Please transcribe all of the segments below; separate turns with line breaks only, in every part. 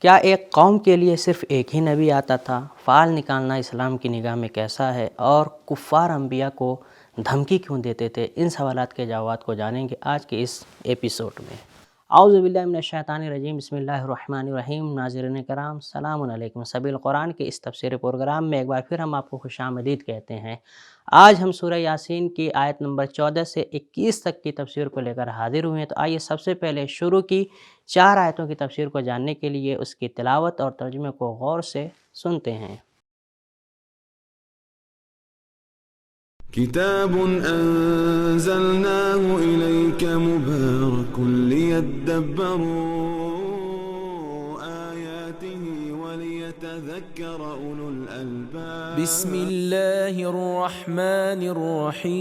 کیا ایک قوم کے لیے صرف ایک ہی نبی آتا تھا؟ فال نکالنا اسلام کی نگاہ میں کیسا ہے؟ اور کفار انبیاء کو دھمکی کیوں دیتے تھے؟ ان سوالات کے جوابات کو جانیں گے آج کے اس ایپیسوڈ میں۔ اعوذ باللہ من الشیطان الرجیم، بسم اللہ الرحمن الرحیم۔ ناظرین کرام، السلام علیکم۔ سبیل القرآن کے اس تفسیر پروگرام میں ایک بار پھر ہم آپ کو خوش آمدید کہتے ہیں۔ آج ہم سورہ یاسین کی آیت نمبر 14 سے 21 تک کی تفسیر کو لے کر حاضر ہوئے ہیں۔ تو آئیے سب سے پہلے شروع کی 4 آیتوں کی تفسیر کو جاننے کے لیے اس کی تلاوت اور ترجمے کو غور سے سنتے ہیں۔
کتاب انزلناه الیک مبارک لیدبروا آیاته ولیتذکر اولو الالباب۔
بسم اللہ الرحمن الرحیم۔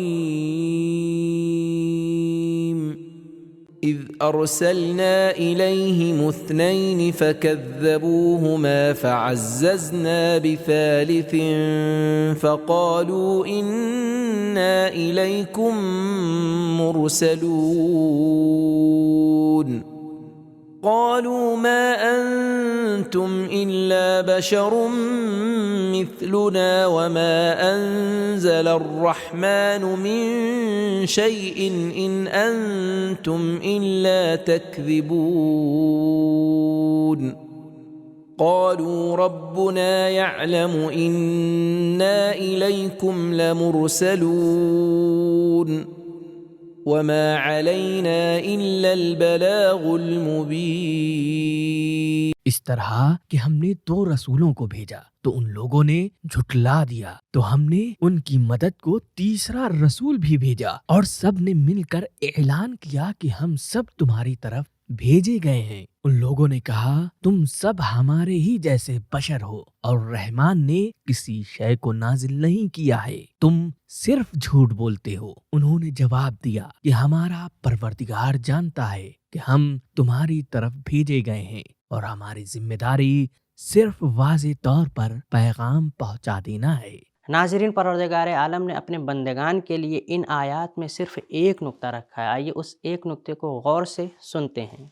اذ ارسلنا الیہم اثنین فکذبوہما فعززنا بثالث فقالوا انا الیکم مرسلون۔ قالوا ما أنتم إلا بشر مثلنا وما أنزل الرحمن من شيء إن أنتم إلا تكذبون۔ قالوا ربنا يعلم إنا إليكم لمرسلون وما علينا إلا البلاغ المبين۔
اس طرح کہ ہم نے 2 رسولوں کو بھیجا تو ان لوگوں نے جھٹلا دیا، تو ہم نے ان کی مدد کو تیسرا رسول بھی بھیجا، اور سب نے مل کر اعلان کیا کہ ہم سب تمہاری طرف بھیجے گئے ہیں۔ ان لوگوں نے کہا تم سب ہمارے ہی جیسے بشر ہو، اور رحمان نے کسی شے کو نازل نہیں کیا ہے، تم صرف جھوٹ بولتے ہو۔ انہوں نے جواب دیا کہ ہمارا پروردگار جانتا ہے کہ ہم تمہاری طرف بھیجے گئے ہیں، اور ہماری ذمہ داری صرف واضح طور پر پیغام پہنچا دینا ہے۔
ناظرین، پروردگار عالم نے اپنے بندگان کے لیے ان آیات میں صرف ایک نقطہ رکھا ہے۔ آئیے اس ایک نقطے کو غور سے سنتے ہیں۔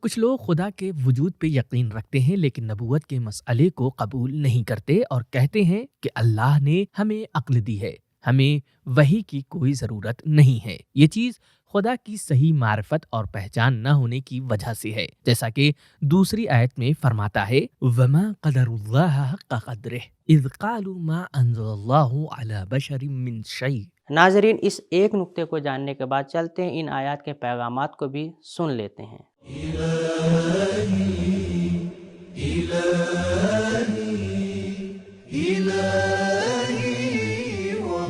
کچھ لوگ خدا کے وجود پہ یقین رکھتے ہیں لیکن نبوت کے مسئلے کو قبول نہیں کرتے اور کہتے ہیں کہ اللہ نے ہمیں عقل دی ہے، ہمیں وحی کی کوئی ضرورت نہیں ہے۔ یہ چیز خدا کی صحیح معرفت اور پہچان نہ ہونے کی وجہ سے ہے، جیسا کہ دوسری آیت میں فرماتا ہے وَمَا قَدَرُ اللَّهَ حَقَّ قَدْرِهِ اِذْ قَالُوا مَا أَنزَلَ اللَّهُ عَلَى بَشَرٍ مِّن شَيْءٍ۔
ناظرین، اس ایک نقطے کو جاننے کے بعد چلتے ہیں ان آیات کے پیغامات کو بھی سن لیتے ہیں۔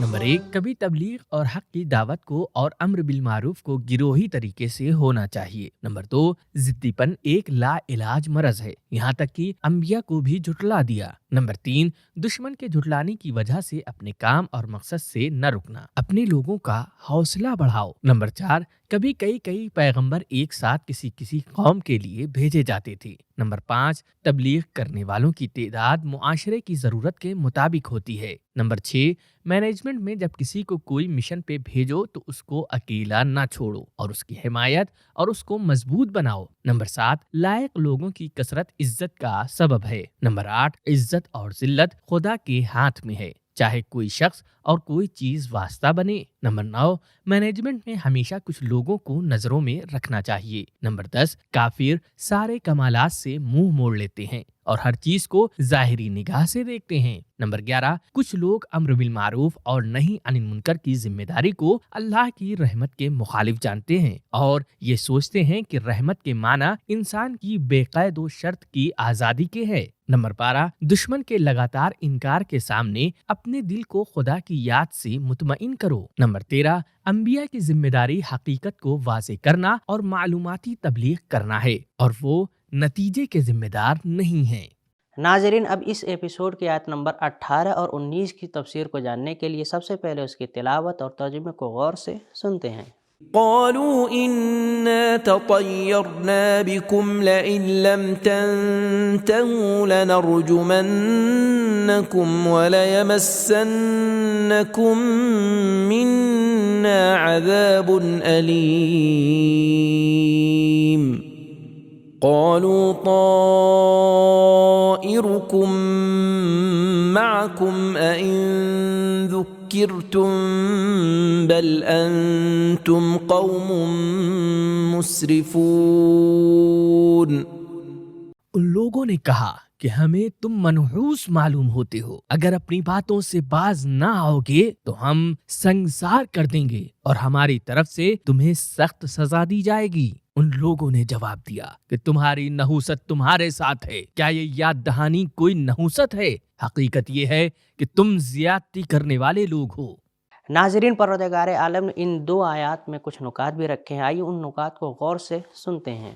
نمبر 1، کبھی تبلیغ اور حق کی دعوت کو اور امر بالمعروف کو گروہی طریقے سے ہونا چاہیے۔ نمبر 2، ضدی پن ایک لا علاج مرض ہے، یہاں تک کہ انبیاء کو بھی جھٹلا دیا۔ نمبر 3، دشمن کے جھٹلانے کی وجہ سے اپنے کام اور مقصد سے نہ رکنا، اپنے لوگوں کا حوصلہ بڑھاؤ۔ نمبر 4، کبھی کئی پیغمبر ایک ساتھ کسی قوم کے لیے بھیجے جاتے تھے۔ نمبر 5، تبلیغ کرنے والوں کی تعداد معاشرے کی ضرورت کے مطابق ہوتی ہے۔ نمبر 6، مینجمنٹ میں جب کسی کو کوئی مشن پہ بھیجو تو اس کو اکیلا نہ چھوڑو اور اس کی حمایت اور اس کو مضبوط بناؤ۔ نمبر 7، لائق لوگوں کی کثرت عزت کا سبب ہے۔ نمبر 8، عزت اور ذلت خدا کے ہاتھ میں ہے، چاہے کوئی شخص اور کوئی چیز واسطہ بنے۔ نمبر 9، مینجمنٹ میں ہمیشہ کچھ لوگوں کو نظروں میں رکھنا چاہیے۔ نمبر 10، کافر سارے کمالات سے منہ موڑ لیتے ہیں اور ہر چیز کو ظاہری نگاہ سے دیکھتے ہیں۔ نمبر 11، کچھ لوگ امر بالمعروف اور نہی عن المنکر کی ذمہ داری کو اللہ کی رحمت کے مخالف جانتے ہیں اور یہ سوچتے ہیں کہ رحمت کے معنی انسان کی بے قید و شرط کی آزادی کے ہے۔ نمبر 12، دشمن کے لگاتار انکار کے سامنے اپنے دل کو خدا کی یاد سے مطمئن کرو۔ نمبر 13، انبیاء کی ذمہ داری حقیقت کو واضح کرنا اور معلوماتی تبلیغ کرنا ہے اور وہ نتیجے کے ذمہ دار نہیں ہیں۔
ناظرین، اب اس ایپیسوڈ کی آیت نمبر 18 اور 19 کی تفسیر کو جاننے کے لیے سب سے پہلے اس کی تلاوت اور ترجمے کو غور سے سنتے ہیں۔
قالوا إنا تطيرنا بكم لئن لم تنتهوا لنرجمنكم وليمسنكم لَيَمَسَّنَّكُم مِّنَّا عَذَابٌ أَلِيمٌ قَالُوا طَائِرُكُم مَّعَكُمْ أَئِن ذُكِّرْتُم بَلْ أَنتُمْ قَوْمٌ مُّسْرِفُونَ۔
ان لوگوں نے کہا کہ ہمیں تم منحوس معلوم ہوتے ہو، اگر اپنی باتوں سے باز نہ آؤ گے تو ہم سنگسار کر دیں گے اور ہماری طرف سے تمہیں سخت سزا دی جائے گی۔ ان لوگوں نے جواب دیا کہ تمہاری نحوست تمہارے ساتھ ہے، کیا یہ یاد دہانی کوئی نحوست ہے؟ حقیقت یہ ہے کہ تم زیادتی کرنے والے لوگ ہو۔
ناظرین، پروردگار عالم نے ان 2 آیات میں کچھ نکات بھی رکھے ہیں، آئیے ان نکات کو غور سے سنتے ہیں۔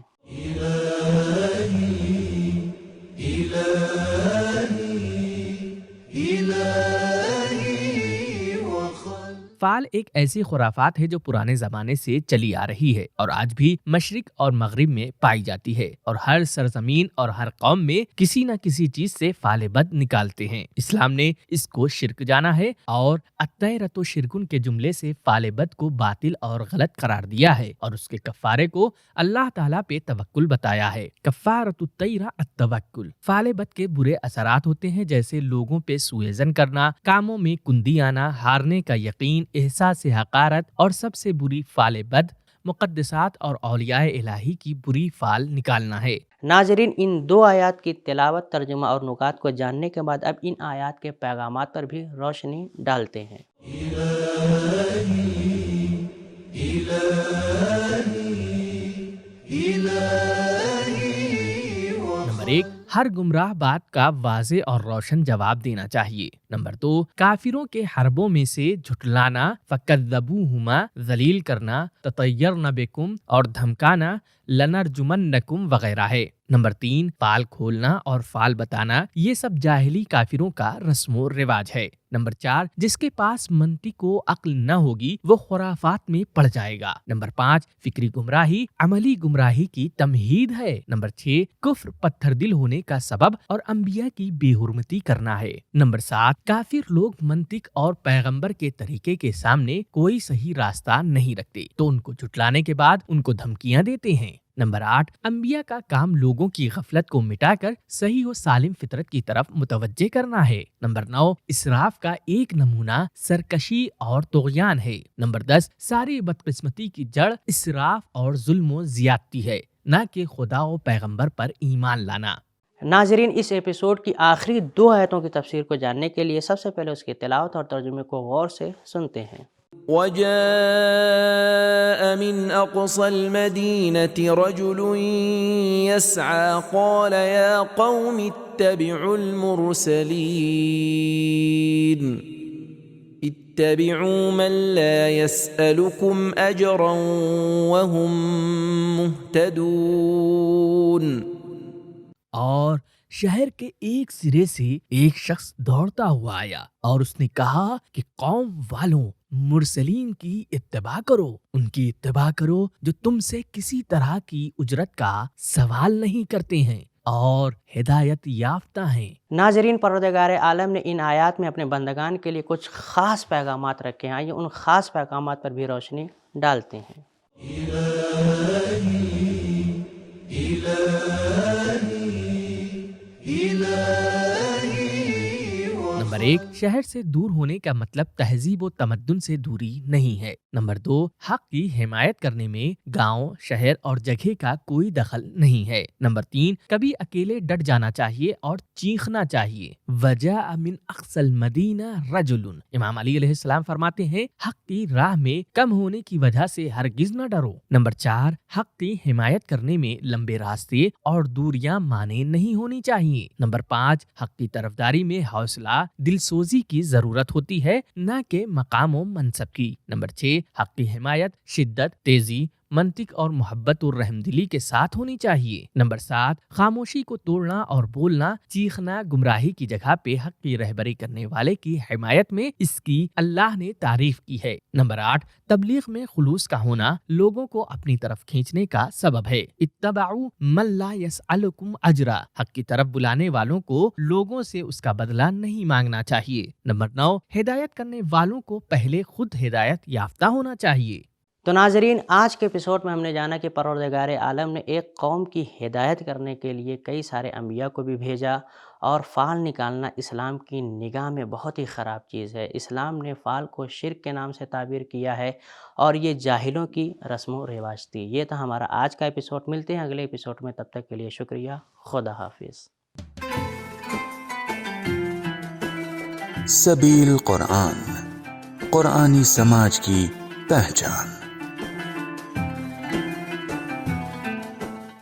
فعل ایک ایسی خرافات ہے جو پرانے زمانے سے چلی آ رہی ہے اور آج بھی مشرق اور مغرب میں پائی جاتی ہے، اور ہر سرزمین اور ہر قوم میں کسی نہ کسی چیز سے فعل بد نکالتے ہیں۔ اسلام نے اس کو شرک جانا ہے اور الطیرۃ شرکن کے جملے سے فعل بد کو باطل اور غلط قرار دیا ہے اور اس کے کفارے کو اللہ تعالیٰ پہ توکل بتایا ہے۔ کفارۃ الطیرہ التوکل۔ فعل بد کے برے اثرات ہوتے ہیں جیسے لوگوں پہ سوء ظن کرنا، کاموں میں کندی آنا، ہارنے کا یقین، احساس حقارت، اور سب سے بری فعل بد مقدسات اور اولیاء الہی کی بری فعل نکالنا ہے۔
ناظرین، ان 2 آیات کی تلاوت، ترجمہ اور نکات کو جاننے کے بعد اب ان آیات کے پیغامات پر بھی روشنی ڈالتے ہیں۔
نمبر 1، ہر گمراہ بات کا واضح اور روشن جواب دینا چاہیے۔ نمبر 2، کافروں کے حربوں میں سے جھٹلانا، فکذبوہما ذلیل کرنا، تطیرن بکم اور دھمکانا، لنرجمنکم وغیرہ ہے۔ نمبر 3، فال کھولنا اور فال بتانا، یہ سب جاہلی کافروں کا رسم و رواج ہے۔ نمبر 4، جس کے پاس منطق و عقل نہ ہوگی وہ خرافات میں پڑ جائے گا۔ نمبر 5، فکری گمراہی عملی گمراہی کی تمہید ہے۔ نمبر 6، کفر پتھر دل ہونے کا سبب اور انبیاء کی بے حرمتی کرنا ہے۔ نمبر 7، کافر لوگ منطق اور پیغمبر کے طریقے کے سامنے کوئی صحیح راستہ نہیں رکھتے تو ان کو جھٹلانے کے بعد ان کو دھمکیاں دیتے ہیں۔ نمبر 8، انبیاء کا کام لوگوں کی غفلت کو مٹا کر صحیح و سالم فطرت کی طرف متوجہ کرنا ہے۔ نمبر 9، اسراف کا ایک نمونہ سرکشی اور طغیان ہے۔ نمبر 10، ساری بدقسمتی کی جڑ اسراف اور ظلم و زیادتی ہے، نہ کہ خدا و پیغمبر پر ایمان لانا۔
ناظرین، اس ایپیسوڈ کی آخری 2 آیتوں کی تفسیر کو جاننے کے لیے سب سے پہلے اس کی تلاوت اور ترجمے کو غور سے سنتے ہیں۔
وَجَاءَ مِنْ أَقْصَى الْمَدِينَةِ رَجُلٌ يَسْعَى قَالَ يَا قَوْمِ اتَّبِعُوا الْمُرْسَلِينَ اتَّبِعُوا مَنْ لَا يَسْأَلُكُمْ أَجْرًا وَهُمْ مُهْتَدُونَ۔
اور شہر کے ایک سرے سے ایک شخص دوڑتا ہوا آیا اور اس نے کہا کہ قوم والوں، مرسلین کی اتباع کرو، ان کی اتباع کرو جو تم سے کسی طرح کی اجرت کا سوال نہیں کرتے ہیں اور ہدایت یافتہ ہیں۔
ناظرین، پروردگار عالم نے ان آیات میں اپنے بندگان کے لیے کچھ خاص پیغامات رکھے ہیں، آئیے ان خاص پیغامات پر بھی روشنی ڈالتے ہیں۔
نمبر 1، شہر سے دور ہونے کا مطلب تہذیب و تمدن سے دوری نہیں ہے۔ نمبر 2، حق کی حمایت کرنے میں گاؤں، شہر اور جگہ کا کوئی دخل نہیں ہے۔ نمبر 3، کبھی اکیلے ڈٹ جانا چاہیے اور چیخنا چاہیے۔ وجاء من اقصى المدینہ رجل، امام علی علیہ السلام فرماتے ہیں حق کی راہ میں کم ہونے کی وجہ سے ہرگز نہ ڈرو۔ نمبر 4، حق کی حمایت کرنے میں لمبے راستے اور دوریاں مانے نہیں ہونی چاہیے۔ نمبر 5، حق کی طرفداری میں حوصلہ دل سوزی کی ضرورت ہوتی ہے، نہ کہ مقام و منصب کی۔ نمبر 6، حق کی حمایت شدت، تیزی، منطق اور محبت اور رحمدلی کے ساتھ ہونی چاہیے۔ نمبر 7، خاموشی کو توڑنا اور بولنا، چیخنا گمراہی کی جگہ پہ حق کی رہبری کرنے والے کی حمایت میں اس کی اللہ نے تعریف کی ہے۔ نمبر 8، تبلیغ میں خلوص کا ہونا لوگوں کو اپنی طرف کھینچنے کا سبب ہے۔ اتبعوا من لا یسألکم اجرا، حق کی طرف بلانے والوں کو لوگوں سے اس کا بدلہ نہیں مانگنا چاہیے۔ نمبر 9، ہدایت کرنے والوں کو پہلے خود ہدایت یافتہ ہونا چاہیے۔
تو ناظرین، آج کے ایپیسوڈ میں ہم نے جانا کہ پروردگار عالم نے ایک قوم کی ہدایت کرنے کے لیے کئی سارے انبیاء کو بھی بھیجا، اور فال نکالنا اسلام کی نگاہ میں بہت ہی خراب چیز ہے۔ اسلام نے فال کو شرک کے نام سے تعبیر کیا ہے، اور یہ جاہلوں کی رسم و رواج تھی۔ یہ تھا ہمارا آج کا ایپیسوڈ۔ ملتے ہیں اگلے ایپیسوڈ میں، تب تک کے لیے شکریہ، خدا حافظ۔
سبیل قرآن، قرآنی سماج کی پہچان۔